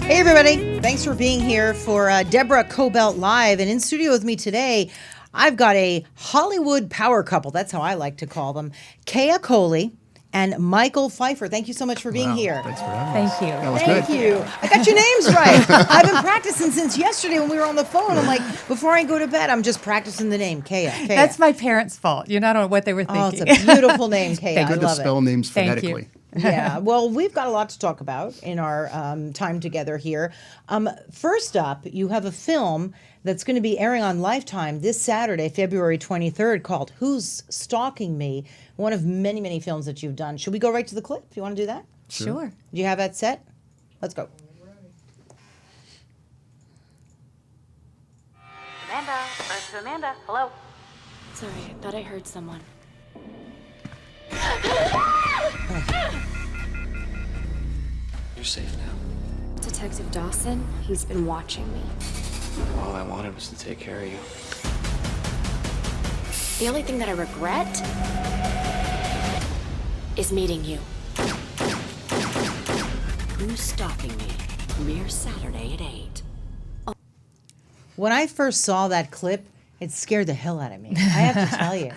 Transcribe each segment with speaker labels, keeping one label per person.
Speaker 1: Hey everybody, thanks for being here for Deborah Kobylt Live. And in studio with me today, I've got a Hollywood power couple, that's how I like to call them, Caia Coley and Michael Feifer. Thank you so much for being here.
Speaker 2: Thanks for having us.
Speaker 3: Thank you.
Speaker 2: That was
Speaker 1: Thank
Speaker 2: good.
Speaker 1: you. I got your names right. I've been practicing since yesterday when we were on the phone. I'm like, before I go to bed, I'm just practicing the name, Caia.
Speaker 3: That's my parents' fault. You don't know what they were
Speaker 1: Oh,
Speaker 3: thinking.
Speaker 1: it's a beautiful name, Caia. I
Speaker 2: Good to
Speaker 1: love
Speaker 2: spell
Speaker 1: it.
Speaker 2: names
Speaker 3: Thank you.
Speaker 2: phonetically.
Speaker 1: Yeah, well, we've got a lot to talk about in our time together here. First up, you have a film that's going to be airing on Lifetime this Saturday, February 23rd, called Who's Stalking Me? One of many, many films that you've done. Should we go right to the clip? You want to do that?
Speaker 3: Sure.
Speaker 1: Do you have that set? Let's go.
Speaker 4: Amanda, it's Amanda. Hello.
Speaker 5: Sorry, I thought I heard someone.
Speaker 6: You're safe now.
Speaker 5: Detective Dawson, he's been watching me.
Speaker 6: All I wanted was to take care of you.
Speaker 5: The only thing that I regret is meeting you. Who's Stalking Me? Premiere Saturday at 8.
Speaker 1: When I first saw that clip, it scared the hell out of me. I have to tell you.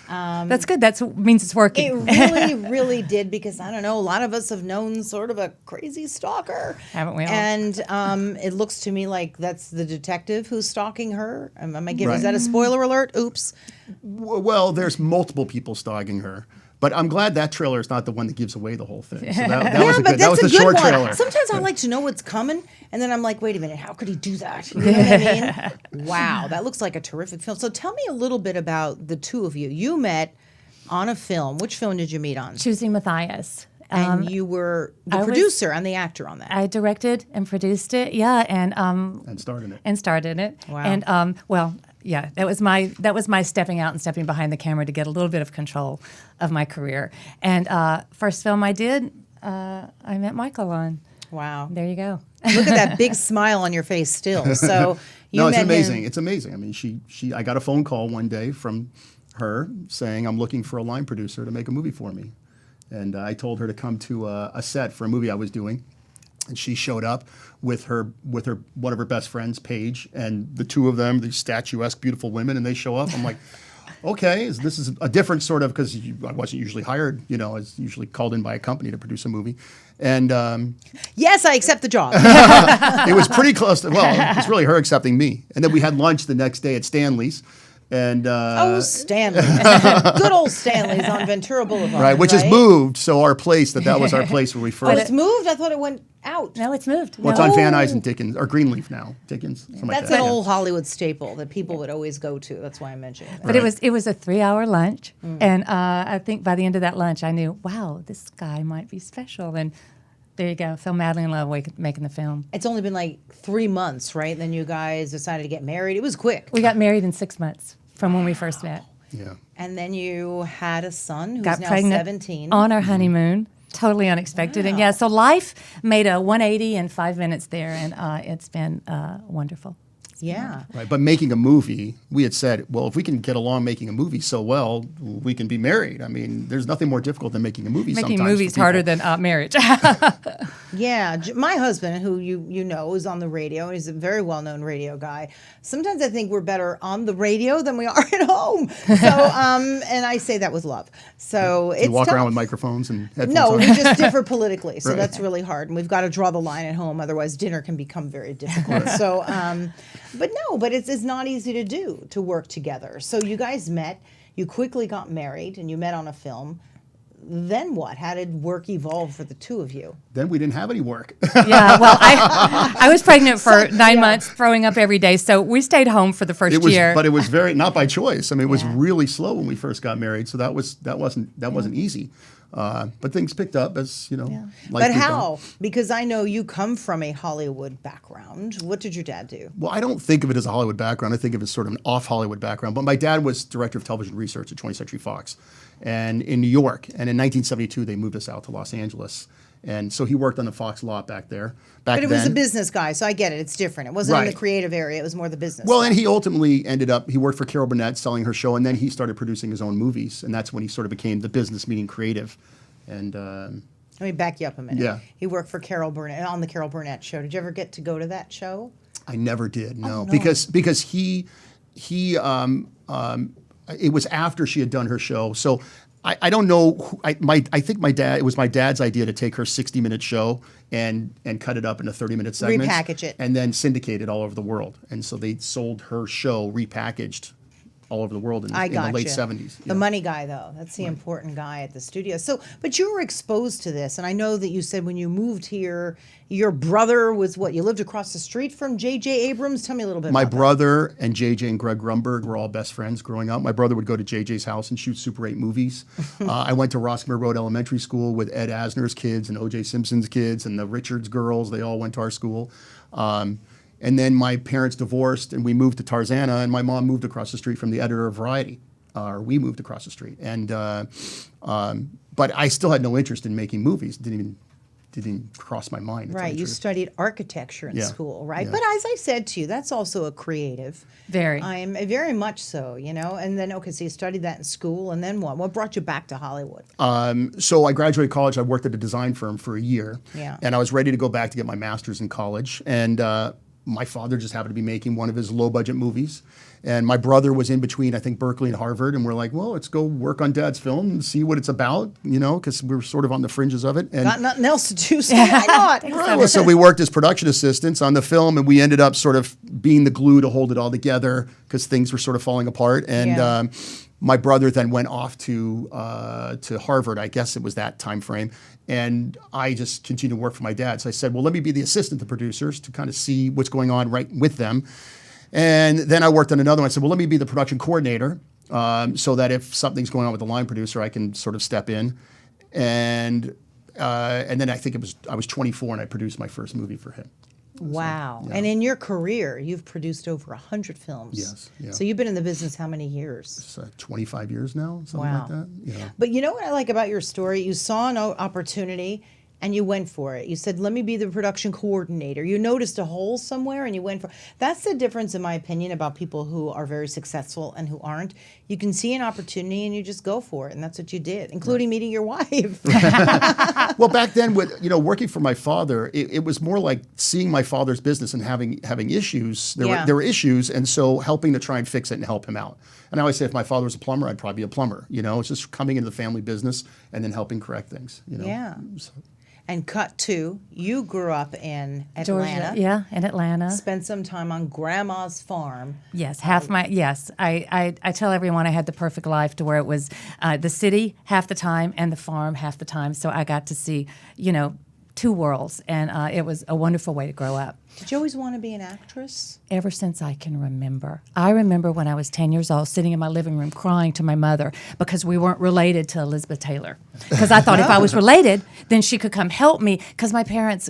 Speaker 3: That's good. That means it's working.
Speaker 1: It really, really did, because I don't know, a lot of us have known sort of a crazy stalker.
Speaker 3: Haven't we all?
Speaker 1: And it looks to me like that's the detective who's stalking her. Am I giving,
Speaker 2: Right.
Speaker 1: is that a spoiler alert? Oops.
Speaker 2: Well, there's multiple people stalking her, but I'm glad that trailer is not the one that gives away the whole thing. So that was a
Speaker 1: but
Speaker 2: good. That
Speaker 1: that's
Speaker 2: was
Speaker 1: a
Speaker 2: the
Speaker 1: good
Speaker 2: short
Speaker 1: one.
Speaker 2: trailer.
Speaker 1: Sometimes I like to know what's coming, and then I'm like, wait a minute, how could he do that? You know what I mean? Wow, that looks like a terrific film. So tell me a little bit about the two of you. You met on a film. Which film did you meet on?
Speaker 3: Choosing Matthias.
Speaker 1: And you were the producer and the actor on that.
Speaker 3: I directed and produced it. Yeah, and
Speaker 2: started it.
Speaker 3: it.
Speaker 1: Wow.
Speaker 3: And well, yeah, that was my stepping out and stepping behind the camera to get a little bit of control of my career. And first film I did, I met Michael on.
Speaker 1: Wow.
Speaker 3: There you go.
Speaker 1: Look at that big smile on your face still. So you
Speaker 2: No, it's
Speaker 1: met
Speaker 2: amazing.
Speaker 1: him.
Speaker 2: It's amazing. I mean, I got a phone call one day from her saying, "I'm looking for a line producer to make a movie for me," and I told her to come to a set for a movie I was doing. And she showed up with her one of her best friends, Paige, and the two of them, these statuesque, beautiful women, and they show up. I'm like, okay, this is a different sort of, because I wasn't usually hired, I was usually called in by a company to produce a movie, and
Speaker 1: Yes, I accept the job.
Speaker 2: it was pretty close to, well, it was really her accepting me. And then we had lunch the next day at Stanley's. And
Speaker 1: Oh, Stanley's. Good old Stanley's on Ventura Boulevard.
Speaker 2: right, which has moved. So our place, that was our place where we
Speaker 1: But
Speaker 2: first.
Speaker 1: it's moved? I thought it went out.
Speaker 3: No, it's moved.
Speaker 2: Well, it's
Speaker 3: No.
Speaker 2: on Van Nuys and Dickens, or Greenleaf now, Dickens. Something like
Speaker 1: That's
Speaker 2: that.
Speaker 1: an
Speaker 2: yeah.
Speaker 1: old Hollywood staple that people would always go to. That's why I mentioned it.
Speaker 3: But it was a 3-hour lunch, and I think by the end of that lunch, I knew, wow, this guy might be special. And there you go, fell madly in love making the film.
Speaker 1: It's only been like 3 months, right? Then you guys decided to get married. It was quick.
Speaker 3: We got married in 6 months from when we first met.
Speaker 2: Yeah.
Speaker 1: And then you had a son who's
Speaker 3: Got
Speaker 1: now
Speaker 3: pregnant
Speaker 1: 17.
Speaker 3: on our honeymoon. Totally unexpected. And yeah, so life made a 180 in 5 minutes there, and it's been wonderful.
Speaker 1: Yeah.
Speaker 2: Right, but making a movie, we had said, well, if we can get along making a movie so well, we can be married. I mean, there's nothing more difficult than making a movie.
Speaker 3: Making
Speaker 2: sometimes
Speaker 3: movies
Speaker 2: for people.
Speaker 3: harder than marriage.
Speaker 1: Yeah, my husband, who you know, is on the radio, and he's a very well-known radio guy. Sometimes I think we're better on the radio than we are at home. So, and I say that with love. So it's
Speaker 2: You walk
Speaker 1: tough.
Speaker 2: around with microphones and headphones
Speaker 1: No,
Speaker 2: on.
Speaker 1: we just differ politically, so
Speaker 2: Right.
Speaker 1: that's really hard, and we've got to draw the line at home. Otherwise, dinner can become very difficult. So, but it's not easy to do, to work together. So you guys met, you quickly got married, and you met on a film. Then what? How did work evolve for the two of you?
Speaker 2: Then we didn't have any work.
Speaker 3: Yeah, well, I was pregnant for 9
Speaker 1: yeah.
Speaker 3: months, throwing up every day, so we stayed home for the first year.
Speaker 2: But it was very not by choice. I mean, it was
Speaker 3: Yeah.
Speaker 2: really slow when we first got married, so that wasn't easy. But things picked up as life
Speaker 1: But
Speaker 2: moved
Speaker 1: how?
Speaker 2: on.
Speaker 1: Because I know you come from a Hollywood background. What did your dad do?
Speaker 2: Well, I don't think of it as a Hollywood background. I think of it as sort of an off-Hollywood background. But my dad was director of television research at 20th Century Fox, and in New York. And in 1972, they moved us out to Los Angeles. And so he worked on the Fox lot back there.
Speaker 1: But it was a
Speaker 2: then.
Speaker 1: business guy, so I get it. It's different. It wasn't in the
Speaker 2: Right.
Speaker 1: creative area. It was more the business.
Speaker 2: Well,
Speaker 1: stuff.
Speaker 2: and he ultimately he worked for Carol Burnett selling her show, and then he started producing his own movies. And that's when he sort of became the business meeting creative. And
Speaker 1: Let me back you up a minute.
Speaker 2: Yeah.
Speaker 1: He worked for Carol Burnett on the Carol Burnett show. Did you ever get to go to that show?
Speaker 2: I never did, no,
Speaker 1: Oh, no.
Speaker 2: because he it was after she had done her show. So I don't know. I think it was my dad's idea to take her 60-minute show and cut it up into 30-minute segments,
Speaker 1: Repackage it,
Speaker 2: and then syndicate it all over the world. And so they sold her show repackaged all over the world in the late 70s.
Speaker 1: The money guy, though, that's the important guy at the studio. So, but you were exposed to this, and I know that you said when you moved here, your brother was what? You lived across the street from J.J. Abrams. Tell me a little bit.
Speaker 2: My
Speaker 1: about
Speaker 2: brother and J.J. and Greg Grunberg were all best friends growing up. My brother would go to J.J.'s house and shoot Super 8 movies. I went to Roscommon Road Elementary School with Ed Asner's kids and O.J. Simpson's kids and the Richards girls. They all went to our school. And then my parents divorced, and we moved to Tarzana, and my mom moved across the street from the editor of Variety. Or we moved across the street. And but I still had no interest in making movies. Didn't even cross my mind. to tell
Speaker 1: Right,
Speaker 2: the
Speaker 1: you
Speaker 2: truth.
Speaker 1: studied architecture in
Speaker 2: Yeah.
Speaker 1: school, right?
Speaker 2: Yeah.
Speaker 1: But as I said to you, that's also a creative.
Speaker 3: Very.
Speaker 1: I'm very much so, you know. And then, okay, so you studied that in school, and then what? What brought you back to Hollywood?
Speaker 2: So I graduated college. I worked at a design firm for a year.
Speaker 1: Yeah.
Speaker 2: And I was ready to go back to get my master's in college. And my father just happened to be making one of his low-budget movies. And my brother was in between, I think, Berkeley and Harvard. And we're like, well, let's go work on Dad's film and see what it's about, you know, because we were sort of on the fringes of it. And
Speaker 1: Got nothing else to do, so why not?
Speaker 2: Well, so we worked as production assistants on the film, and we ended up sort of being the glue to hold it all together because things were sort of falling apart. And
Speaker 1: Yeah.
Speaker 2: my brother then went off to Harvard. I guess it was that time frame. And I just continued to work for my dad. So I said, well, let me be the assistant to producers to kind of see what's going on right with them. And then I worked on another one. I said, well, let me be the production coordinator so that if something's going on with the line producer, I can sort of step in. And then I think I was 24 and I produced my first movie for him.
Speaker 1: Wow. And in your career, you've produced over 100 films.
Speaker 2: Yes, yeah.
Speaker 1: So you've been in the business how many years?
Speaker 2: It's 25 years now, something
Speaker 1: Wow.
Speaker 2: like that. Yeah.
Speaker 1: But you know what I like about your story? You saw an opportunity and you went for it. You said, let me be the production coordinator. You noticed a hole somewhere and you went for it. That's the difference, in my opinion, about people who are very successful and who aren't. You can see an opportunity and you just go for it. And that's what you did, including meeting your wife.
Speaker 2: Well, back then, with working for my father, it was more like seeing my father's business and having issues.
Speaker 1: Yeah.
Speaker 2: There were issues, and so helping to try and fix it and help him out. And I always say, if my father was a plumber, I'd probably be a plumber. You know, it's just coming into the family business and then helping correct things. You know?
Speaker 1: Yeah.
Speaker 2: So,
Speaker 1: And cut to, you grew up in Atlanta.
Speaker 3: Georgia, yeah, in Atlanta.
Speaker 1: Spent some time on Grandma's farm.
Speaker 3: Yes, I tell everyone I had the perfect life to where it was the city half the time and the farm half the time. So I got to see, two worlds, and it was a wonderful way to grow up.
Speaker 1: Did you always want to be an actress?
Speaker 3: Ever since I can remember. I remember when I was 10 years old sitting in my living room crying to my mother because we weren't related to Elizabeth Taylor. Because I thought if I was related, then she could come help me, because my parents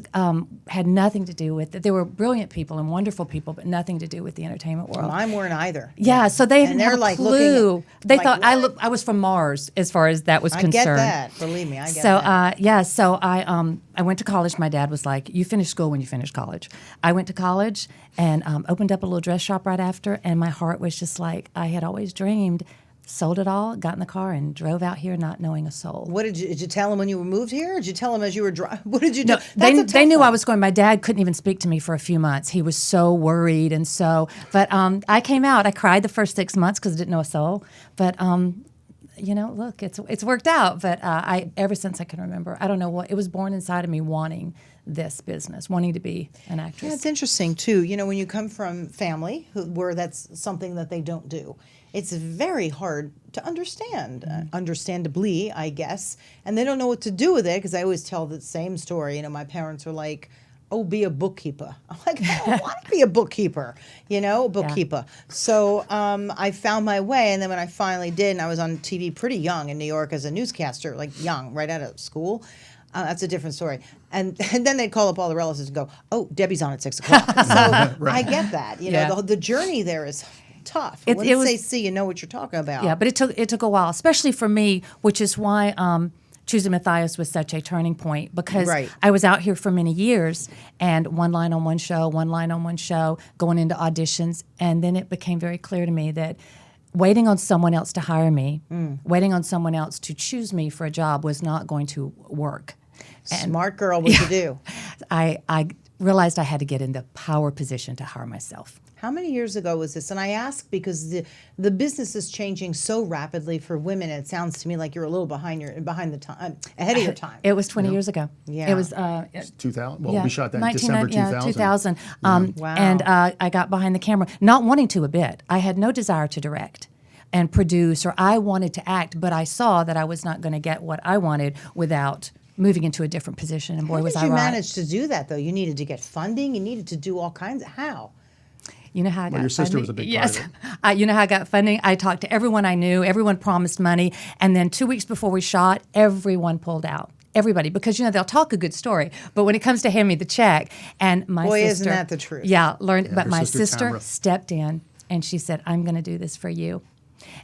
Speaker 3: had nothing to do with it. They were brilliant people and wonderful people, but nothing to do with the entertainment world.
Speaker 1: Mine weren't either.
Speaker 3: Yeah, so they
Speaker 1: And
Speaker 3: didn't
Speaker 1: they're
Speaker 3: have a
Speaker 1: like
Speaker 3: clue.
Speaker 1: looking at-
Speaker 3: They
Speaker 1: like,
Speaker 3: thought
Speaker 1: what?
Speaker 3: I was from Mars as far as that was
Speaker 1: I
Speaker 3: concerned.
Speaker 1: get that. Believe me, I get
Speaker 3: So
Speaker 1: that.
Speaker 3: so I went to college. My dad was like, "You finish school when you finish college." I went to college and opened up a little dress shop right after, and my heart was just like I had always dreamed. Sold it all, got in the car, and drove out here not knowing a soul.
Speaker 1: What did you tell them when you moved here? Or did you tell them as you were driving? What did you do?
Speaker 3: No, they knew I was going. My dad couldn't even speak to me for a few months. He was so worried, and so. But I came out. I cried the first 6 months because I didn't know a soul. But look, it's worked out. But I ever since I can remember, I don't know what it was born inside of me, wanting this business, wanting to be an actress.
Speaker 1: Yeah, it's interesting too. When you come from family where that's something that they don't do, it's very hard to understand, understandably, I guess. And they don't know what to do with it, because I always tell the same story. My parents were like, "Oh, be a bookkeeper." I'm like, I don't want to be a bookkeeper, bookkeeper. So I found my way, and then when I finally did, and I was on TV pretty young in New York as a newscaster, like young, right out of school. That's a different story. And then they'd call up all the relatives and go, "Oh, Debbie's on at 6 o'clock." So I get that.
Speaker 3: Yeah.
Speaker 1: The journey there is tough.
Speaker 3: It
Speaker 1: Once
Speaker 3: was-
Speaker 1: they see, you know what you're talking about.
Speaker 3: Yeah, but it took a while, especially for me, which is why Choosing Matthias was such a turning point, because
Speaker 1: Right.
Speaker 3: I was out here for many years, and one line on one show, going into auditions, and then it became very clear to me that waiting on someone else to hire me, waiting on someone else to choose me for a job was not going to work.
Speaker 1: Smart girl, what to do?
Speaker 3: I realized I had to get in the power position to hire myself.
Speaker 1: How many years ago was this? And I ask because the business is changing so rapidly for women. It sounds to me like you're a little behind the time, ahead of your time.
Speaker 3: It was 20 years ago.
Speaker 1: Yeah.
Speaker 3: It was
Speaker 2: 2000. Well, we shot that in December 2000.
Speaker 3: 2000.
Speaker 1: Wow.
Speaker 3: And I got behind the camera, not wanting to a bit. I had no desire to direct and produce, or I wanted to act, but I saw that I was not going to get what I wanted without moving into a different position. And boy, was I
Speaker 1: How did you
Speaker 3: right.
Speaker 1: manage to do that, though? You needed to get funding. You needed to do all kinds of, how?
Speaker 3: You know how I got
Speaker 2: your sister
Speaker 3: funding?
Speaker 2: was a big
Speaker 3: yes.
Speaker 2: part of it.
Speaker 3: You know how I got funding? I talked to everyone I knew. Everyone promised money. And then 2 weeks before we shot, everyone pulled out. Everybody. Because, they'll talk a good story. But when it comes to hand me the check, and my
Speaker 1: Boy,
Speaker 3: sister...
Speaker 1: isn't that the truth.
Speaker 3: Yeah, learned.
Speaker 2: Yeah,
Speaker 3: but
Speaker 2: her
Speaker 3: my
Speaker 2: sister,
Speaker 3: sister
Speaker 2: Tamara.
Speaker 3: stepped in, and she said, I'm going to do this for you.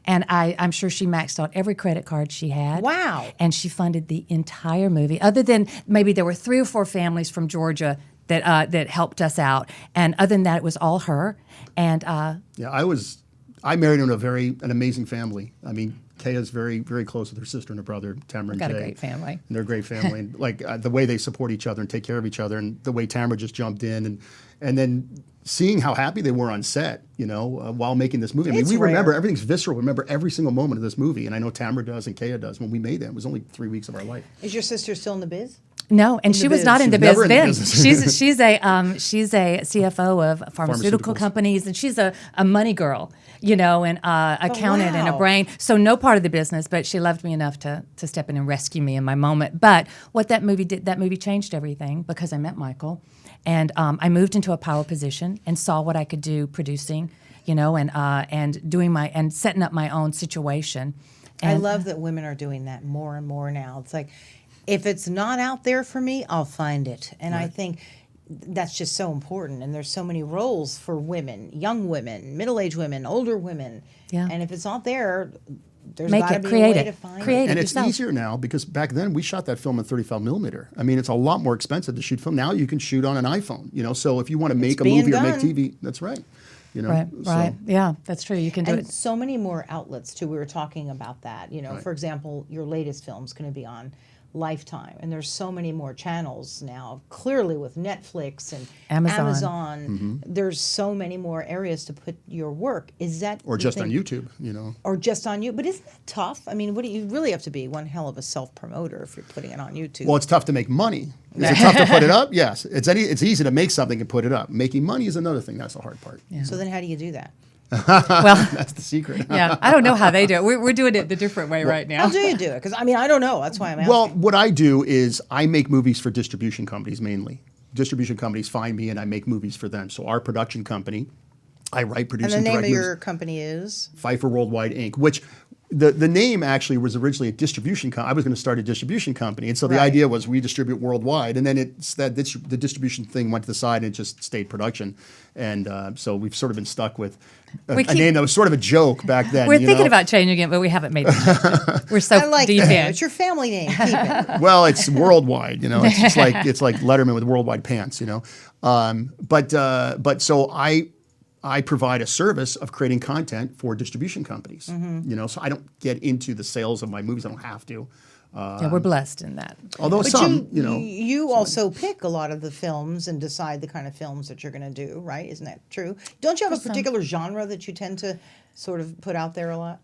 Speaker 3: And I'm sure she maxed out every credit card she had.
Speaker 1: Wow.
Speaker 3: And she funded the entire movie. Other than maybe there were 3 or 4 families from Georgia that helped us out. And other than that, it was all her. And
Speaker 2: Yeah, I married into an amazing family. I mean, Caia's very, very close with her sister and her brother, Tamara and
Speaker 3: got
Speaker 2: Jay.
Speaker 3: a great family.
Speaker 2: And they're a great family. And like the way they support each other and take care of each other, and the way Tamara just jumped in, and then seeing how happy they were on set, while making this movie. I mean,
Speaker 1: It's
Speaker 2: we remember
Speaker 1: rare.
Speaker 2: everything's visceral. We remember every single moment of this movie, and I know Tamara does and Caia does. When we made that, it was only 3 weeks of our life.
Speaker 1: Is your sister still in the biz?
Speaker 3: no, and she was
Speaker 1: biz.
Speaker 3: not in
Speaker 2: She
Speaker 3: the
Speaker 2: was never
Speaker 3: biz
Speaker 2: in the
Speaker 3: then.
Speaker 2: business.
Speaker 3: She's a CFO of pharmaceutical
Speaker 2: Pharmaceuticals.
Speaker 3: companies, and she's a money girl, and accountant and a
Speaker 1: wow.
Speaker 3: brain. So no part of the business, but she loved me enough to step in and rescue me in my moment. But what that movie did, that movie changed everything because I met Michael, and I moved into a power position and saw what I could do producing, and doing and setting up my own situation.
Speaker 1: I
Speaker 3: And
Speaker 1: love that women are doing that more and more now. It's like, if it's not out there for me, I'll find it. And I think that's just so important. And there's so many roles for women, young women, middle-aged women, older women.
Speaker 3: Yeah.
Speaker 1: And if it's not there, there's
Speaker 3: Make
Speaker 1: got to
Speaker 3: it,
Speaker 1: be a
Speaker 3: create
Speaker 1: way
Speaker 3: it.
Speaker 1: to find
Speaker 3: Create
Speaker 1: it.
Speaker 3: it.
Speaker 2: And it's
Speaker 3: yourself.
Speaker 2: easier now because back then we shot that film in 35 millimeter. I mean, it's a lot more expensive to shoot film. Now you can shoot on an iPhone, so if you want to make a
Speaker 1: being
Speaker 2: movie or make
Speaker 1: done.
Speaker 2: TV, that's right.
Speaker 3: Right,
Speaker 2: so-
Speaker 3: right. Yeah, that's true. You can do
Speaker 1: And
Speaker 3: it.
Speaker 1: so many more outlets, too. We were talking about that.
Speaker 2: Right.
Speaker 1: For example, your latest film's going to be on Lifetime. And there's so many more channels now, clearly with Netflix and
Speaker 3: Amazon.
Speaker 1: There's so many more areas to put your work. Is that...
Speaker 2: Or
Speaker 1: you
Speaker 2: just
Speaker 1: think-
Speaker 2: on YouTube,
Speaker 1: Or just on you. But isn't that tough? I mean, you really have to be one hell of a self-promoter if you're putting it on YouTube.
Speaker 2: Well, it's tough to make money. Is it tough to put it up? Yes. It's easy to make something and put it up. Making money is another thing. That's the hard part.
Speaker 1: So then how do you do that?
Speaker 3: Well,
Speaker 2: That's the secret.
Speaker 3: yeah, I don't know how they do it. We're doing it the different way right now.
Speaker 1: How do you do it? Because, I don't know. That's why I'm asking.
Speaker 2: Well, what I do is I make movies for distribution companies mainly. Distribution companies find me and I make movies for them. So our production company, I write, produce,
Speaker 1: and the
Speaker 2: and
Speaker 1: name
Speaker 2: direct
Speaker 1: of
Speaker 2: movies.
Speaker 1: your company is?
Speaker 2: Pfeiffer Worldwide Inc., which the name actually was originally a distribution company. I was going to start a distribution company. And so the
Speaker 1: Right.
Speaker 2: idea was we distribute worldwide. And then the distribution thing went to the side and it just stayed production. And so we've sort of been stuck with a name that was sort of a joke back then.
Speaker 3: We're thinking about changing it, but we haven't made it. We're so
Speaker 1: I like
Speaker 3: deep
Speaker 1: that.
Speaker 3: in.
Speaker 1: It's your family name. Keep it.
Speaker 2: Well, it's worldwide, It's just it's like Letterman with worldwide pants, But so I provide a service of creating content for distribution companies, So I don't get into the sales of my movies. I don't have to.
Speaker 3: Yeah, we're blessed in that.
Speaker 2: Although
Speaker 1: But
Speaker 2: some,
Speaker 1: you also pick a lot of the films and decide the kind of films that you're going to do, right? Isn't that true? Don't you have a particular genre that you tend to sort of put out there a lot?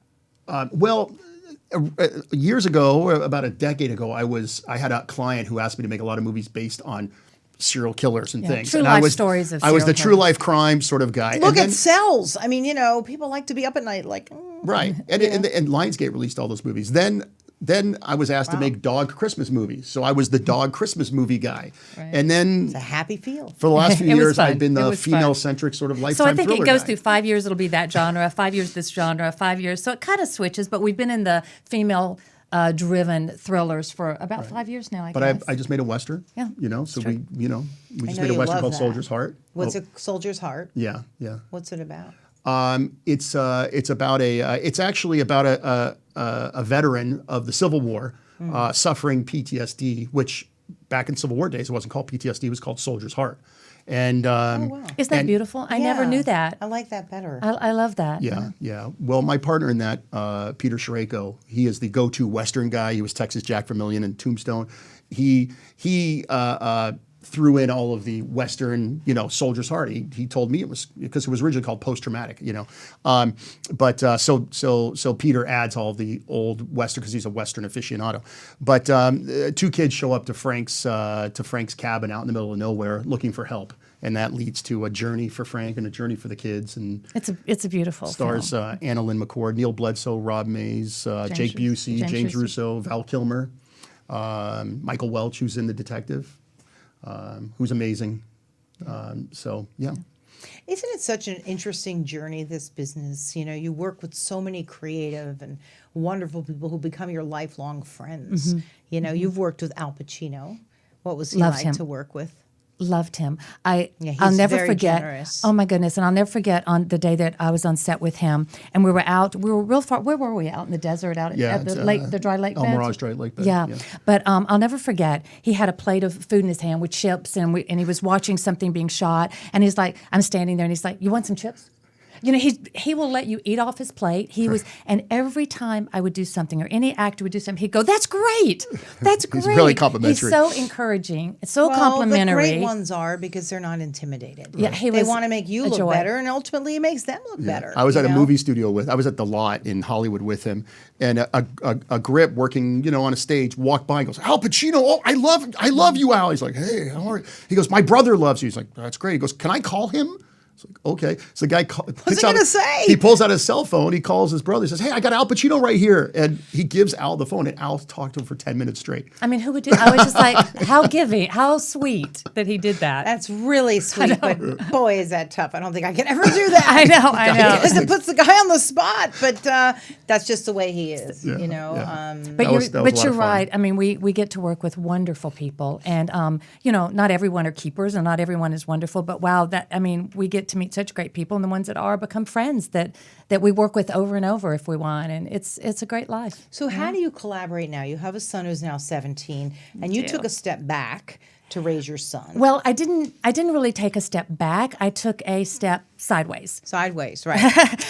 Speaker 2: Years ago, about a decade ago, I had a client who asked me to make a lot of movies based on serial killers and
Speaker 3: Yeah,
Speaker 2: things.
Speaker 3: true
Speaker 2: and
Speaker 3: life
Speaker 2: I was,
Speaker 3: stories of
Speaker 2: I was
Speaker 3: serial
Speaker 2: the true
Speaker 3: killers.
Speaker 2: life crime sort of guy.
Speaker 1: Look,
Speaker 2: And then-
Speaker 1: it sells. I mean, people like to be up at night like...
Speaker 2: Right. And Lionsgate released all those movies. Then I was asked to make dog Christmas movies. So I was the dog Christmas movie guy.
Speaker 3: Right.
Speaker 2: And then
Speaker 1: It's a happy feel.
Speaker 2: for the last few
Speaker 3: It was
Speaker 2: years,
Speaker 3: fun.
Speaker 2: I've been
Speaker 3: It
Speaker 2: the
Speaker 3: was fun.
Speaker 2: female-centric sort of lifetime
Speaker 3: So I think it
Speaker 2: thriller
Speaker 3: goes
Speaker 2: guy.
Speaker 3: through 5 years, it'll be that genre, 5 years this genre, 5 years. So it kind of switches, but we've been in the female-driven thrillers for about 5 years now, I
Speaker 2: But
Speaker 3: guess.
Speaker 2: I just made a Western.
Speaker 3: Yeah,
Speaker 2: So
Speaker 3: true.
Speaker 2: we
Speaker 1: I
Speaker 2: just
Speaker 1: know
Speaker 2: made a
Speaker 1: you
Speaker 2: Western
Speaker 1: love
Speaker 2: called
Speaker 1: that.
Speaker 2: Soldier's Heart.
Speaker 1: What's a soldier's heart?
Speaker 2: Yeah.
Speaker 1: What's it about?
Speaker 2: It's actually about a veteran of the Civil War suffering PTSD, which back in Civil War days it wasn't called PTSD, it was called Soldier's Heart. And
Speaker 3: Isn't that beautiful? I never
Speaker 1: Yeah.
Speaker 3: knew that.
Speaker 1: I like that better.
Speaker 3: I love that.
Speaker 2: yeah. Well, my partner in that, Peter Sherayko, he is the go-to Western guy. He was Texas Jack Vermillion in Tombstone. He threw in all of the Western, soldier's heart. He told me it was because it was originally called post-traumatic, So Peter adds all of the old Western because he's a Western aficionado. But two kids show up to Frank's cabin out in the middle of nowhere looking for help, and that leads to a journey for Frank and a journey for the kids. And
Speaker 3: It's a beautiful
Speaker 2: stars
Speaker 3: film.
Speaker 2: Anna Lynn McCord, Neil Bledsoe, Rob Mays, Jake Busey, James Russo, Val Kilmer, Michael Welch, who's in The Detective. Who's amazing. Yeah.
Speaker 1: Isn't it such an interesting journey, this business? You work with so many creative and wonderful people who become your lifelong friends. You've worked with Al Pacino. What was he
Speaker 3: Loved
Speaker 1: like
Speaker 3: him.
Speaker 1: to work with?
Speaker 3: Loved him. I'll
Speaker 1: he's
Speaker 3: never
Speaker 1: very
Speaker 3: forget.
Speaker 1: generous.
Speaker 3: Oh my goodness! And I'll never forget on the day that I was on set with him, and we were out. We were real far. Where were we? Out in the desert, out at
Speaker 2: it's,
Speaker 3: the lake, the dry lake
Speaker 2: El
Speaker 3: beds?
Speaker 2: Mirage Dry Lake Bed.
Speaker 3: Yeah. But I'll never forget. He had a plate of food in his hand with chips, and he was watching something being shot, and he's like, I'm standing there, and he's like, "You want some chips?" He will let you eat off his plate. And every time I would do something or any actor would do something, he'd go, "That's great, that's great."
Speaker 2: He's really complimentary.
Speaker 3: He's so encouraging, so
Speaker 1: Well,
Speaker 3: complimentary.
Speaker 1: the great ones are because they're not intimidated.
Speaker 3: Yeah, he
Speaker 1: they
Speaker 3: was
Speaker 1: want to make you
Speaker 3: a
Speaker 1: look
Speaker 3: joy.
Speaker 1: better, and ultimately it makes them look better.
Speaker 2: I was at a
Speaker 1: know?
Speaker 2: movie studio I was at the Lot in Hollywood with him, and a grip working, on a stage walked by and goes, "Al Pacino, oh, I love you, Al." He's like, "Hey, how are you?" He goes, "My brother loves you." He's like, "That's great." He goes, "Can I call him?" It's like, okay. So the guy
Speaker 1: What's he gonna say?
Speaker 2: He pulls out his cell phone. He calls his brother. He says, "Hey, I got Al Pacino right here." And he gives Al the phone, and Al talked to him for 10 minutes straight.
Speaker 3: I mean, who would do? I was just like, how giving, how sweet that he did that.
Speaker 1: That's really sweet, but boy, is that tough. I don't think I can ever do that.
Speaker 3: I know.
Speaker 1: Because it puts the guy on the spot, but that's just the way he is,
Speaker 2: Yeah.
Speaker 3: But
Speaker 2: That was a lot
Speaker 3: you're
Speaker 2: of fun.
Speaker 3: right. I mean, we get to work with wonderful people, and not everyone are keepers, and not everyone is wonderful. But wow, we get to meet such great people, and the ones that are become friends that we work with over and over if we want, and it's a great life.
Speaker 1: So how do you collaborate now? You have a son who's now 17, and you
Speaker 3: do.
Speaker 1: took a step back to raise your son.
Speaker 3: Well, I didn't really take a step back. I took a step sideways.
Speaker 1: Sideways, right.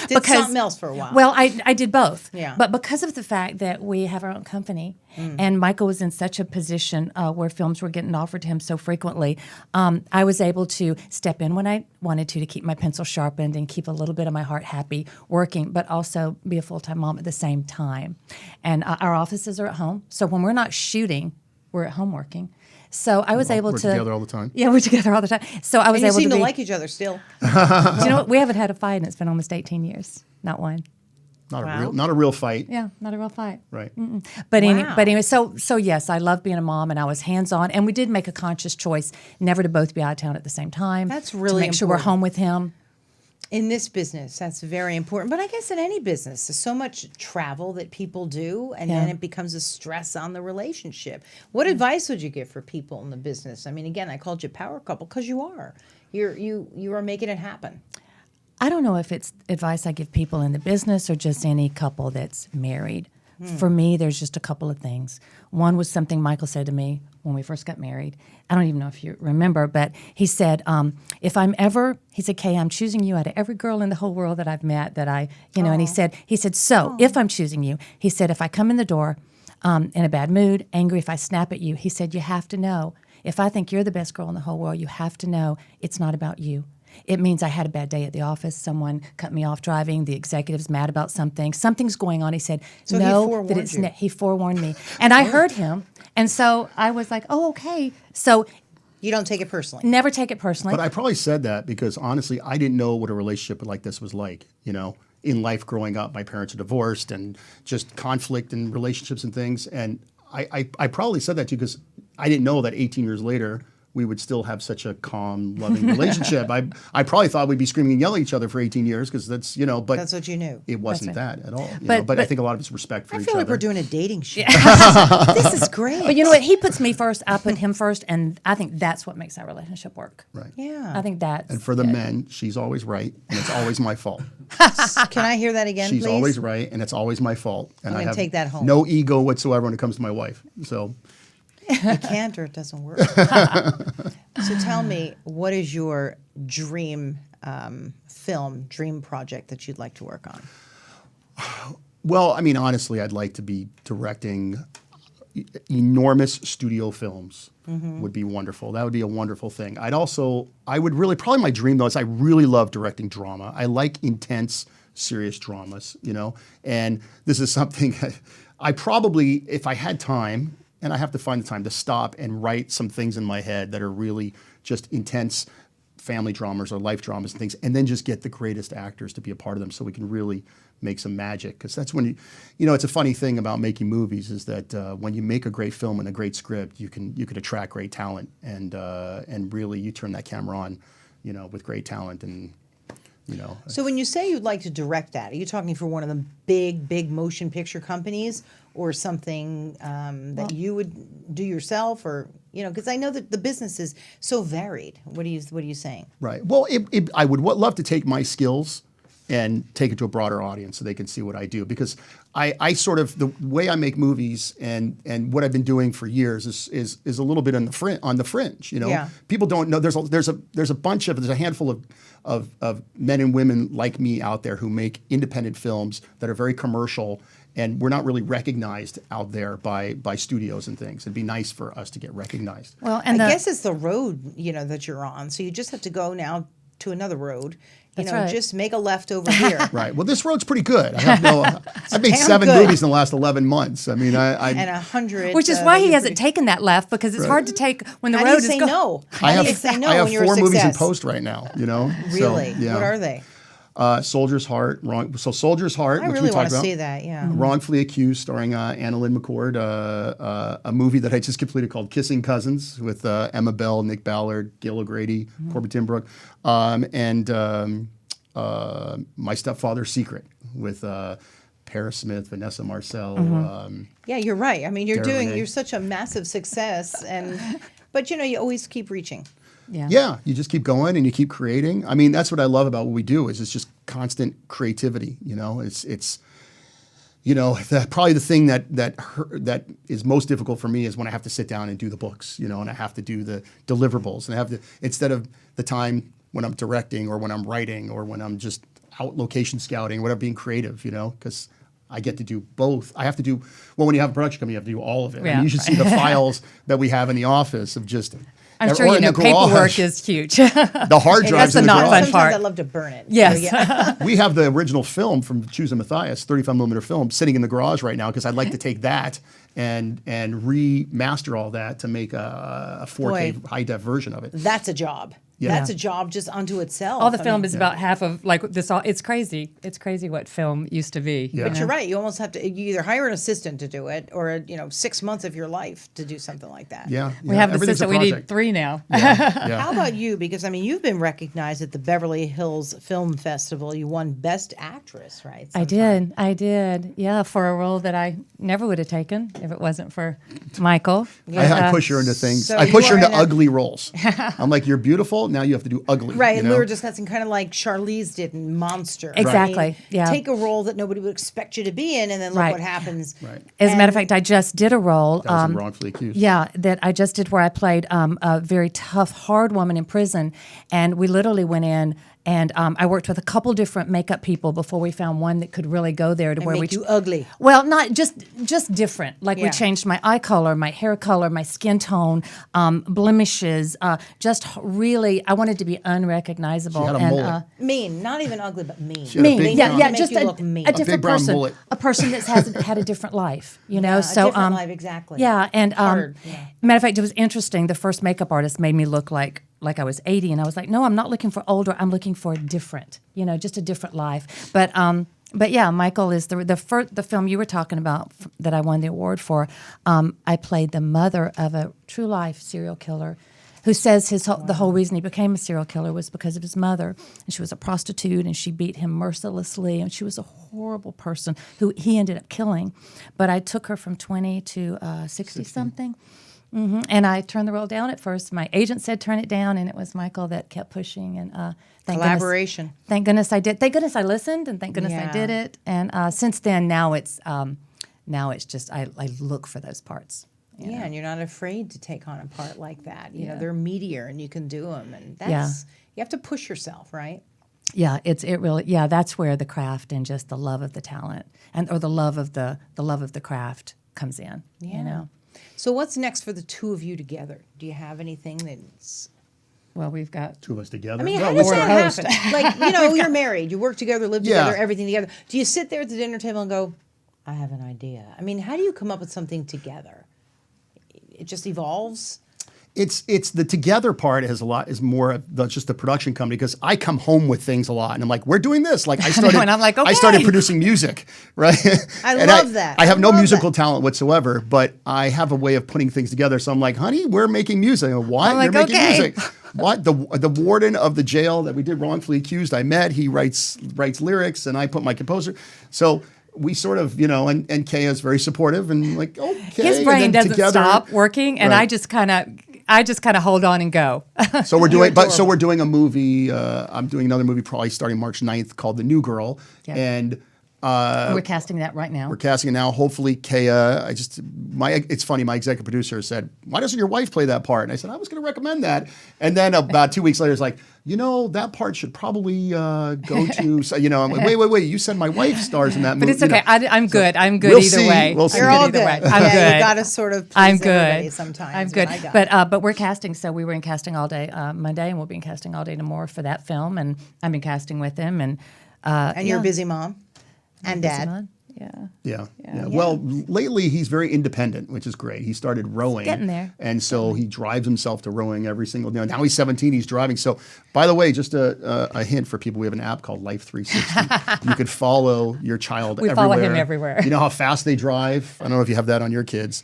Speaker 1: Did
Speaker 3: Because-
Speaker 1: something else for a while.
Speaker 3: Well, I did both.
Speaker 1: Yeah.
Speaker 3: But because of the fact that we have our own company, and Michael was in such a position where films were getting offered to him so frequently, I was able to step in when I wanted to keep my pencil sharpened and keep a little bit of my heart happy working, but also be a full-time mom at the same time. And our offices are at home, so when we're not shooting, we're at home working. So I was able
Speaker 2: We're
Speaker 3: to
Speaker 2: together all the time.
Speaker 3: Yeah, we're together all the time. So I was
Speaker 1: and you
Speaker 3: able
Speaker 1: seem
Speaker 3: to
Speaker 1: to
Speaker 3: be,
Speaker 1: like each other still.
Speaker 3: Do you know what? We haven't had a fight, and it's been almost 18 years. Not one.
Speaker 2: Not a real fight.
Speaker 3: Yeah, not a real fight.
Speaker 2: Right.
Speaker 3: But
Speaker 1: Wow.
Speaker 3: anyway, so yes, I love being a mom, and I was hands on, and we did make a conscious choice never to both be out of town at the same time.
Speaker 1: That's
Speaker 3: to
Speaker 1: really
Speaker 3: make sure we're
Speaker 1: important.
Speaker 3: home with him.
Speaker 1: In this business, that's very important. But I guess in any business, there's so much travel that people do, and then
Speaker 3: Yeah.
Speaker 1: it becomes a stress on the relationship. What advice would you give for people in the business? I mean, again, I called you power couple because you are. You are making it happen.
Speaker 3: I don't know if it's advice I give people in the business or just any couple that's married. For me, there's just a couple of things. One was something Michael said to me when we first got married. I don't even know if you remember, but he said, Kay, I'm choosing you out of every girl in the whole world that I've met and he said, so if I'm choosing you, he said, if I come in the door in a bad mood, angry, if I snap at you, he said, you have to know, if I think you're the best girl in the whole world, you have to know it's not about you. It means I had a bad day at the office. Someone cut me off driving. The executive's mad about something. Something's going on. He said,
Speaker 1: So he forewarned you.
Speaker 3: He forewarned me. And I heard him. And so I was like, oh, okay. So
Speaker 1: You don't take it personally.
Speaker 3: never take it personally.
Speaker 2: But I probably said that because honestly, I didn't know what a relationship like this was like, in life growing up. My parents are divorced and just conflict and relationships and things. And I probably said that to you because I didn't know that 18 years later, we would still have such a calm, loving relationship. I probably thought we'd be screaming and yelling at each other for 18 years because that's, but
Speaker 1: That's what you knew.
Speaker 2: it wasn't
Speaker 3: That's
Speaker 2: that at all.
Speaker 3: But
Speaker 2: I think a lot of it's respect for
Speaker 1: I
Speaker 2: each
Speaker 1: feel
Speaker 2: other.
Speaker 1: like we're doing a dating show. This is great.
Speaker 3: But you know what? He puts me first. I put him first. And I think that's what makes our relationship work.
Speaker 2: Right.
Speaker 1: Yeah.
Speaker 3: I think that's
Speaker 2: And for the
Speaker 3: it.
Speaker 2: men, she's always right, and it's always my fault.
Speaker 1: Can I hear that again,
Speaker 2: She's
Speaker 1: please?
Speaker 2: always right, and it's always my fault. And
Speaker 1: I'm
Speaker 2: I
Speaker 1: gonna
Speaker 2: have
Speaker 1: take that home.
Speaker 2: no ego whatsoever when it comes to my wife. So
Speaker 1: You can't or it doesn't work. So tell me, what is your dream dream project that you'd like to work on?
Speaker 2: Well, I mean, honestly, I'd like to be directing enormous studio films. Would be wonderful. That would be a wonderful thing. I would really, probably my dream though is I really love directing drama. I like intense, serious dramas, and this is something I probably, if I had time, and I have to find the time to stop and write some things in my head that are really just intense family dramas or life dramas and things, and then just get the greatest actors to be a part of them so we can really make some magic. Because that's when it's a funny thing about making movies is that when you make a great film and a great script, you can attract great talent, and really you turn that camera on, with great talent, and
Speaker 1: So when you say you'd like to direct that, are you talking for one of the big motion picture companies, or something that you would do yourself, or because I know that the business is so varied. What are you saying?
Speaker 2: Right. Well, I would love to take my skills and take it to a broader audience so they can see what I do, because I sort of, the way I make movies and what I've been doing for years is a little bit on the fringe.
Speaker 1: Yeah.
Speaker 2: People don't know there's a handful of men and women like me out there who make independent films that are very commercial, and we're not really recognized out there by studios and things. It'd be nice for us to get recognized.
Speaker 3: Well,
Speaker 1: I guess it's the road, that you're on. So you just have to go now to another road.
Speaker 3: That's right.
Speaker 1: Just make a left over here.
Speaker 2: Right. Well, this road's pretty good. I've made
Speaker 1: damn
Speaker 2: 7
Speaker 1: good.
Speaker 2: movies in the last 11 months. I mean,
Speaker 1: And 100.
Speaker 3: Which is why he hasn't taken that left, because it's hard to take when the
Speaker 1: How
Speaker 3: road
Speaker 1: do
Speaker 3: is
Speaker 1: you say
Speaker 3: going.
Speaker 1: no?
Speaker 2: I
Speaker 1: How do you say no
Speaker 2: have
Speaker 1: when you're
Speaker 2: 4
Speaker 1: a
Speaker 2: movies in
Speaker 1: success?
Speaker 2: post right now.
Speaker 1: Really?
Speaker 2: So, yeah.
Speaker 1: What are they?
Speaker 2: Soldier's Heart. So Soldier's Heart,
Speaker 1: I
Speaker 2: which
Speaker 1: really
Speaker 2: we
Speaker 1: want
Speaker 2: talked
Speaker 1: to
Speaker 2: about.
Speaker 1: see that. Yeah.
Speaker 2: Wrongfully Accused, starring Anna Lynn McCord, a movie that I just completed called Kissing Cousins with Emma Bell, Nick Ballard, Gail O'Grady, Corbett Timbrook, and My Stepfather's Secret with Paris Smith, Vanessa Marcel.
Speaker 1: Yeah, you're right. I mean,
Speaker 2: Renee.
Speaker 1: you're such a massive success, but you always keep reaching.
Speaker 3: Yeah.
Speaker 2: You just keep going and you keep creating. I mean, that's what I love about what we do is it's just constant creativity. It's probably the thing that is most difficult for me is when I have to sit down and do the books, and I have to do the deliverables, and I have to, instead of the time when I'm directing or when I'm writing or when I'm just out location scouting, whatever, being creative, because I get to do both. I have to do, when you have a production company, you have to do all of it.
Speaker 3: Yeah.
Speaker 2: And you should see the files that we have in the office of just,
Speaker 3: I'm
Speaker 2: or
Speaker 3: sure
Speaker 2: in the
Speaker 3: paperwork
Speaker 2: garage.
Speaker 3: is huge.
Speaker 2: The hard drives
Speaker 3: the
Speaker 2: in the
Speaker 3: not
Speaker 2: garage.
Speaker 3: fun
Speaker 1: Sometimes
Speaker 3: part.
Speaker 1: I love to burn it.
Speaker 3: Yes.
Speaker 1: So, yeah.
Speaker 2: We have the original film from Choose a Matthias, 35 millimeter film, sitting in the garage right now because I'd like to take that and remaster all that to make a 4K
Speaker 1: Boy.
Speaker 2: high def version of it.
Speaker 1: That's a job.
Speaker 2: Yeah.
Speaker 1: That's a job just unto itself.
Speaker 3: All the
Speaker 1: I
Speaker 3: film
Speaker 1: mean,
Speaker 3: is about half of this. It's crazy. It's crazy what film used to be.
Speaker 2: Yeah.
Speaker 1: But you're right. You almost have to. You either hire an assistant to do it, or 6 months of your life to do something like that.
Speaker 2: Yeah,
Speaker 3: We have the
Speaker 2: everything's a
Speaker 3: system. We need
Speaker 2: project.
Speaker 3: 3 now.
Speaker 2: Yeah.
Speaker 1: How about you? Because you've been recognized at the Beverly Hills Film Festival. You won Best Actress, right?
Speaker 3: I did. Yeah, for a role that I never would have taken if it wasn't for Michael.
Speaker 2: I push her into things.
Speaker 1: So
Speaker 2: I push her
Speaker 1: you
Speaker 2: into
Speaker 1: are in a-
Speaker 2: ugly roles. I'm like, you're beautiful. Now you have to do ugly.
Speaker 1: Right, and we
Speaker 2: know?
Speaker 1: were discussing kind of like Charlize did in Monster.
Speaker 3: Exactly,
Speaker 1: I mean,
Speaker 3: yeah.
Speaker 1: Take a role that nobody would expect you to be in, and then look
Speaker 3: Right.
Speaker 1: what happens.
Speaker 2: Right.
Speaker 3: As a matter
Speaker 1: And-
Speaker 3: of fact, I just did a role.
Speaker 2: That was in Wrongfully Accused.
Speaker 3: Yeah, that I just did where I played a very tough, hard woman in prison, and we literally went in and I worked with a couple different makeup people before we found one that could really go there to
Speaker 1: And
Speaker 3: where
Speaker 1: make
Speaker 3: we
Speaker 1: you ugly.
Speaker 3: Well, not just different. Like
Speaker 1: Yeah.
Speaker 3: we changed my eye color, my hair color, my skin tone, blemishes. Just really, I wanted to be unrecognizable.
Speaker 2: She had a
Speaker 3: and,
Speaker 2: mullet.
Speaker 1: Mean, not even ugly, but mean.
Speaker 2: She had a
Speaker 3: mean,
Speaker 2: big
Speaker 3: yeah,
Speaker 2: brown-
Speaker 3: yeah,
Speaker 1: Make
Speaker 3: just
Speaker 1: you look mean.
Speaker 3: a
Speaker 1: A
Speaker 3: different
Speaker 2: big brown
Speaker 3: person,
Speaker 2: mullet.
Speaker 3: a person that has had a different life,
Speaker 1: Yeah,
Speaker 3: So,
Speaker 1: a different life, exactly.
Speaker 3: Yeah, and
Speaker 1: Hard, yeah.
Speaker 3: matter of fact, it was interesting. The first makeup artist made me look like I was 80, and I was like, no, I'm not looking for older. I'm looking for different, just a different life. But yeah, Michael is the film you were talking about that I won the award for. I played the mother of a true life serial killer who says the whole reason he became a serial killer was because of his mother. And she was a prostitute, and she beat him mercilessly, and she was a horrible person who he ended up killing. But I took her from 20 to 60-something. Mm-hmm. And I turned the role down at first. My agent said turn it down, and it was Michael that kept pushing. And thank
Speaker 1: Collaboration.
Speaker 3: Goodness, thank goodness I did. Thank goodness I listened, and thank goodness I
Speaker 1: Yeah.
Speaker 3: did it. And since then, now it's just I look for those parts. you know?
Speaker 1: And you're not afraid to take on a part like that. You know, they're meatier and you can do them, and that's
Speaker 3: Yeah.
Speaker 1: you have to push yourself, right?
Speaker 3: Yeah, it really that's where the craft and just the love of the talent or the love of the craft comes in.
Speaker 1: Yeah.
Speaker 3: You know.
Speaker 1: So what's next for the two of you together? Do you have anything that's?
Speaker 3: Well, we've got
Speaker 2: Two of us together.
Speaker 1: I mean,
Speaker 2: No,
Speaker 1: how
Speaker 2: we
Speaker 1: does
Speaker 2: work
Speaker 1: that
Speaker 2: host.
Speaker 1: happen? Like, you know, you're married, you work together, live
Speaker 2: Yeah.
Speaker 1: together, everything together. Do you sit there at the dinner table and go, I have an idea? I mean, how do you come up with something together? It just evolves?
Speaker 2: It's the together part is more of just the production company, because I come home with things a lot and I'm like, we're doing this. Like I started,
Speaker 3: and I'm like,
Speaker 2: I started
Speaker 3: okay.
Speaker 2: producing music, right?
Speaker 1: I
Speaker 2: And
Speaker 1: love that.
Speaker 2: I have
Speaker 1: I
Speaker 2: no
Speaker 1: love
Speaker 2: musical
Speaker 1: that.
Speaker 2: talent whatsoever, but I have a way of putting things together. So I'm like, honey, we're making music. I go, what?
Speaker 3: I'm like,
Speaker 2: You're making
Speaker 3: okay.
Speaker 2: music. What? The warden of the jail that we did wrongfully accused, I met, he writes lyrics and I put my composer. So we sort of, you know, and Caia is very supportive and like, okay.
Speaker 3: his
Speaker 2: and
Speaker 3: brain
Speaker 2: then
Speaker 3: doesn't
Speaker 2: together-
Speaker 3: stop working, and
Speaker 2: Right.
Speaker 3: I just kind of hold on and go.
Speaker 2: So we're doing,
Speaker 1: adorable.
Speaker 2: we're doing a movie. I'm doing another movie probably starting March 9th called The New Girl,
Speaker 3: Yeah.
Speaker 2: and
Speaker 3: We're casting that right now.
Speaker 2: we're casting it now. Hopefully, Caia. It's funny. My executive producer said, "Why doesn't your wife play that part?" And I said, "I was going to recommend that." And then about 2 weeks later, it's like, you know, that part should probably go to. So, you know, I'm like, wait. You said my wife stars in that movie.
Speaker 3: But it's okay. I'm good. I'm good
Speaker 2: We'll
Speaker 3: either
Speaker 2: see.
Speaker 3: way.
Speaker 2: We'll see.
Speaker 1: You're
Speaker 3: I'm
Speaker 1: all
Speaker 3: good
Speaker 1: good.
Speaker 3: either way. I'm
Speaker 1: Yeah,
Speaker 3: good.
Speaker 1: you got to sort of please
Speaker 3: I'm
Speaker 1: everybody
Speaker 3: good.
Speaker 1: sometimes.
Speaker 3: I'm
Speaker 1: is
Speaker 3: good.
Speaker 1: what I got.
Speaker 3: But we're casting. So we were in casting all day Monday, and we'll be in casting all day tomorrow for that film. And I've been casting with him. And
Speaker 1: You're a busy mom and dad.
Speaker 3: Yeah.
Speaker 2: Yeah. Well, lately he's very independent, which is great. He started rowing.
Speaker 3: getting there.
Speaker 2: And so he drives himself to rowing every single day. Now he's 17, he's driving. So, by the way, just a hint for people, we have an app called Life 360. You could follow your child
Speaker 3: We
Speaker 2: everywhere.
Speaker 3: follow him everywhere.
Speaker 2: You know how fast they drive? I don't know if you have that on your kids.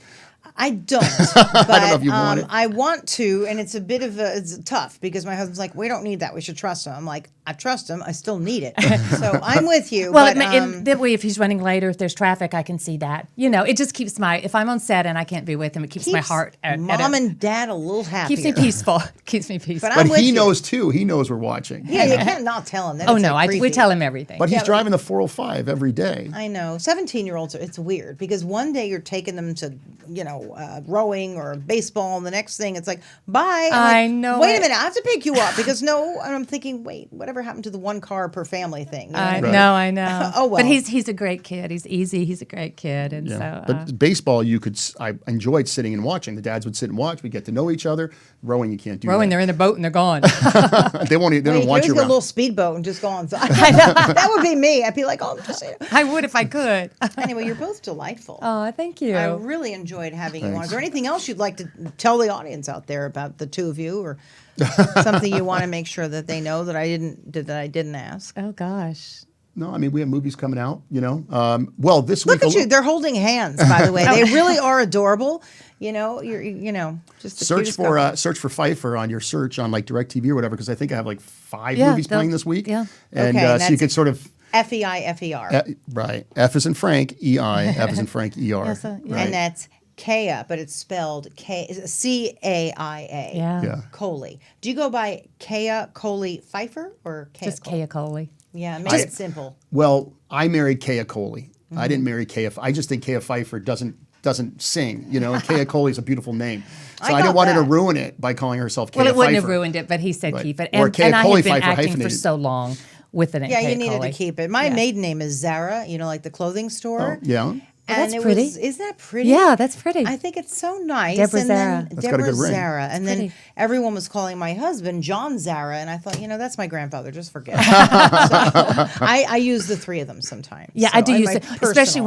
Speaker 1: I don't, but
Speaker 2: I don't know if you want it.
Speaker 1: I want to, and it's a bit of it's tough because my husband's like, we don't need that. We should trust him. I'm like, I trust him. I still need it. So I'm with you.
Speaker 3: Well,
Speaker 1: but,
Speaker 3: that way, if he's running later, if there's traffic, I can see that. You know, it just keeps if I'm on set and I can't be with him, it keeps my heart
Speaker 1: mom and dad a little happier.
Speaker 3: keeps me peaceful. Keeps me peaceful.
Speaker 1: But I'm
Speaker 2: But
Speaker 1: with
Speaker 2: he
Speaker 1: you.
Speaker 2: knows too. He knows we're watching.
Speaker 1: Yeah, you can't not tell him. That
Speaker 3: oh
Speaker 1: it's
Speaker 3: no,
Speaker 1: like
Speaker 3: we
Speaker 1: creepy.
Speaker 3: tell him everything.
Speaker 2: But he's
Speaker 1: Yeah,
Speaker 2: driving the 405 every day.
Speaker 1: I know. 17-year-olds, it's weird because one day you're taking them to, rowing or baseball, and the next thing it's like, bye.
Speaker 3: I
Speaker 1: like,
Speaker 3: know
Speaker 1: Wait
Speaker 3: it.
Speaker 1: a minute, I have to pick you up because no, and I'm thinking, wait, whatever happened to the one car per family thing? You know what I mean?
Speaker 3: I know.
Speaker 1: Oh, well.
Speaker 3: But he's a great kid. He's easy. He's a great kid, and so.
Speaker 2: But baseball, I enjoyed sitting and watching. The dads would sit and watch. We get to know each other. Rowing, you can't do
Speaker 3: Rowing,
Speaker 2: that.
Speaker 3: they're in a boat and they're gone.
Speaker 2: They won't. They
Speaker 1: Wait,
Speaker 2: don't
Speaker 1: you
Speaker 2: want
Speaker 1: always
Speaker 2: you
Speaker 1: get a
Speaker 2: around.
Speaker 1: little speedboat and just go on. That would be me. I'd be like, oh, I'm just saying.
Speaker 3: I would if I could.
Speaker 1: Anyway, you're both delightful.
Speaker 3: Oh, thank you.
Speaker 1: I really enjoyed having you on.
Speaker 2: Thanks.
Speaker 1: Is there anything else you'd like to tell the audience out there about the two of you, or something you want to make sure that they know that I didn't ask?
Speaker 3: Oh gosh.
Speaker 2: No, I mean we have movies coming out. Well, this
Speaker 1: Look
Speaker 2: week.
Speaker 1: at you. They're holding hands, by the way. They really are adorable. You're just the
Speaker 2: Search
Speaker 1: cutest
Speaker 2: for
Speaker 1: couple.
Speaker 2: Pfeiffer on your search on like DirecTV or whatever, because I think I have like 5
Speaker 3: Yeah,
Speaker 2: movies playing this week.
Speaker 3: yeah.
Speaker 2: And
Speaker 1: Okay,
Speaker 2: so you
Speaker 1: that's-
Speaker 2: could sort of
Speaker 1: Feifer.
Speaker 2: right. F is in Frank, EI. F is in Frank, ER.
Speaker 3: Yes, yeah.
Speaker 2: Right.
Speaker 1: And that's Caia, but it's spelled Caia.
Speaker 3: Yeah.
Speaker 2: Yeah.
Speaker 1: Coley. Do you go by Caia Coley Pfeiffer or Caia
Speaker 3: Just
Speaker 1: Coley?
Speaker 3: Caia Coley.
Speaker 1: Yeah, make it simple.
Speaker 2: Well, I married Caia Coley.
Speaker 1: Mm-hmm.
Speaker 2: I didn't marry Caia. I just think Caia Pfeiffer doesn't sing. And Caia Coley is a beautiful name. So
Speaker 1: I
Speaker 2: I, didn't
Speaker 1: got
Speaker 2: want her to
Speaker 1: that.
Speaker 2: ruin it by calling herself Caia
Speaker 3: Well, it wouldn't have
Speaker 2: Pfeiffer.
Speaker 3: ruined it, but he said
Speaker 2: Right.
Speaker 3: keep it.
Speaker 2: Or
Speaker 3: And,
Speaker 2: Caia
Speaker 3: and I
Speaker 2: Coley
Speaker 3: had been
Speaker 2: Pfeiffer
Speaker 3: acting for
Speaker 2: hyphenated.
Speaker 3: so long with it.
Speaker 1: Yeah, you
Speaker 3: Caia
Speaker 1: needed
Speaker 3: Coley.
Speaker 1: to keep it. My
Speaker 3: Yeah.
Speaker 1: maiden name is Zara, like the clothing store.
Speaker 2: Oh, yeah.
Speaker 3: that's
Speaker 1: it
Speaker 3: pretty.
Speaker 1: isn't that pretty?
Speaker 3: Yeah, that's pretty.
Speaker 1: I think it's so nice.
Speaker 3: Deborah
Speaker 1: and then
Speaker 3: Zara.
Speaker 2: That's got a good
Speaker 1: Deborah
Speaker 2: ring.
Speaker 1: Zara. And then
Speaker 3: pretty.
Speaker 1: everyone was calling my husband John Zara, and I thought, that's my grandfather. Just forget it. So, I use the three of them sometimes.
Speaker 3: Yeah,
Speaker 1: So,
Speaker 3: I do
Speaker 1: in
Speaker 3: use
Speaker 1: my
Speaker 3: it, especially
Speaker 1: personal.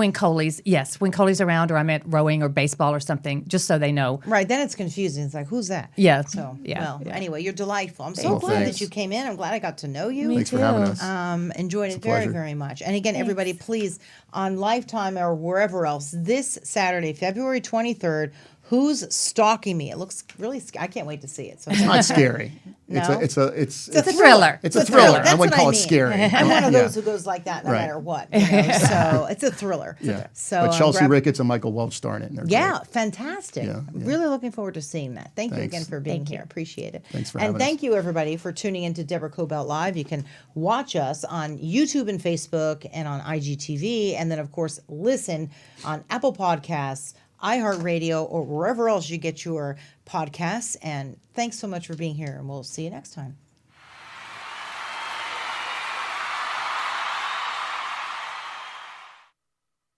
Speaker 3: when Coley's around, or I'm at rowing or baseball or something, just so they know.
Speaker 1: Right, then it's confusing. It's like, who's that?
Speaker 3: Yeah.
Speaker 1: So,
Speaker 3: Yeah.
Speaker 1: anyway, you're delightful. I'm so
Speaker 2: Well,
Speaker 1: glad
Speaker 2: thanks.
Speaker 1: that you came in. I'm glad I got to know you.
Speaker 3: Me
Speaker 2: Thanks for
Speaker 3: too.
Speaker 2: having us.
Speaker 1: Enjoyed it
Speaker 2: a
Speaker 1: very,
Speaker 2: pleasure.
Speaker 1: very much. And again, everybody, please, on Lifetime or wherever else, this Saturday, February 23rd, Who's Stalking Me? It looks really, I can't wait to see it. So
Speaker 2: It's not scary.
Speaker 1: No?
Speaker 2: It's a
Speaker 3: thriller.
Speaker 2: It's a thriller.
Speaker 1: That's
Speaker 2: I wouldn't
Speaker 1: what
Speaker 2: call
Speaker 1: I
Speaker 2: it
Speaker 1: mean.
Speaker 2: scary.
Speaker 1: I'm one of
Speaker 2: Yeah.
Speaker 1: those who goes like that no
Speaker 2: Right.
Speaker 1: matter what. So it's a thriller.
Speaker 2: Yeah.
Speaker 1: So
Speaker 2: but Chelsea
Speaker 1: grab-
Speaker 2: Ricketts and Michael Welch star in it. And they're
Speaker 1: Yeah,
Speaker 2: great.
Speaker 1: fantastic.
Speaker 2: Yeah, yeah.
Speaker 1: Really looking forward to seeing that. Thank you
Speaker 2: Thanks.
Speaker 1: again for being here. Appreciate it.
Speaker 2: Thanks for
Speaker 1: and
Speaker 2: having
Speaker 1: thank
Speaker 2: us.
Speaker 1: you everybody for tuning into Deborah Kobylt Live. You can watch us on YouTube and Facebook and on IGTV, and then of course listen on Apple Podcasts, iHeartRadio, or wherever else you get your podcasts. And thanks so much for being here, and we'll see you next time.